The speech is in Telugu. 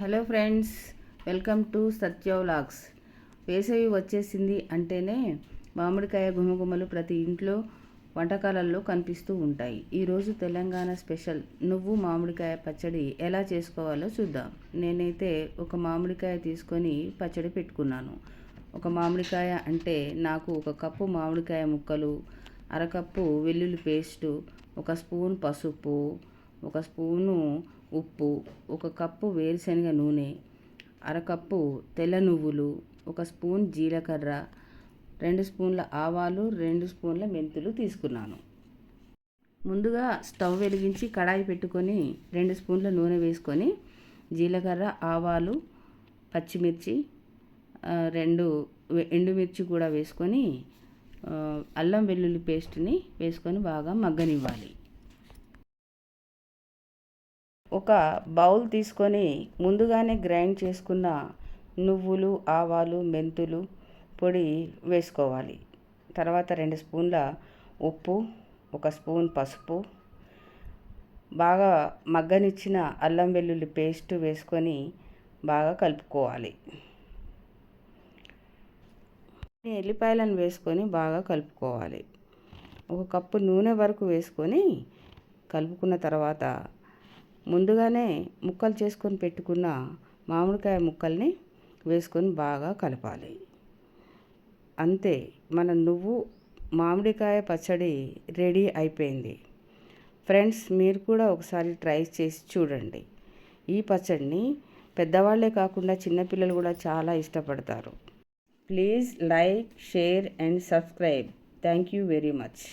Hello friends, welcome to Satya vlogs. వేసవి వచ్చేసింది అంటేనే మామిడికాయ గుమగుమలు ప్రతి ఇంట్లో వంటకాలలో కనిపిస్తూ ఉంటాయి. ఈరోజు తెలంగాణ స్పెషల్ నువ్వు మామిడికాయ పచ్చడి ఎలా చేసుకోవాలో చూద్దాం. నేనైతే ఒక మామిడికాయ తీసుకొని పచ్చడి పెట్టుకున్నాను. ఒక మామిడికాయ అంటే నాకు ఒక కప్పు మామిడికాయ ముక్కలు, అరకప్పు వెల్లుల్లి పేస్టు, ఒక స్పూన్ పసుపు, ఒక స్పూను ఉప్పు, ఒక కప్పు వేరుశనగ నూనె, అరకప్పు తెల్ల నువ్వులు, ఒక స్పూన్ జీలకర్ర, 2 స్పూన్ల ఆవాలు, 2 స్పూన్ల మెంతులు తీసుకున్నాను. ముందుగా స్టవ్ వెలిగించి కడాయి పెట్టుకొని 2 స్పూన్ల నూనె వేసుకొని జీలకర్ర, ఆవాలు, పచ్చిమిర్చి, 2 ఎండుమిర్చి కూడా వేసుకొని అల్లం వెల్లుల్లి పేస్ట్ని వేసుకొని బాగా మగ్గనివ్వాలి. ఒక బౌల్ తీసుకొని ముందుగానే గ్రైండ్ చేసుకున్న నువ్వులు, ఆవాలు, మెంతులు పొడి వేసుకోవాలి. తర్వాత 2 స్పూన్ల ఉప్పు, ఒక స్పూన్ పసుపు, బాగా మగ్గనిచ్చిన అల్లం వెల్లుల్లి పేస్ట్ వేసుకొని బాగా కలుపుకోవాలి. ఎల్లిపాయలను వేసుకొని బాగా కలుపుకోవాలి. ఒక కప్పు నూనె వరకు వేసుకొని కలుపుకున్న తర్వాత ముందుగానే ముక్కలు చేసుకొని పెట్టుకున్న మామిడికాయ ముక్కల్ని వేసుకొని బాగా కలపాలి. అంతే, మన నువ్వు మామిడికాయ పచ్చడి రెడీ అయిపోయింది. ఫ్రెండ్స్, మీరు కూడా ఒకసారి ట్రై చేసి చూడండి. ఈ పచ్చడిని పెద్దవాళ్లే కాకుండా చిన్నపిల్లలు కూడా చాలా ఇష్టపడతారు. Please like, share and subscribe. Thank you very much.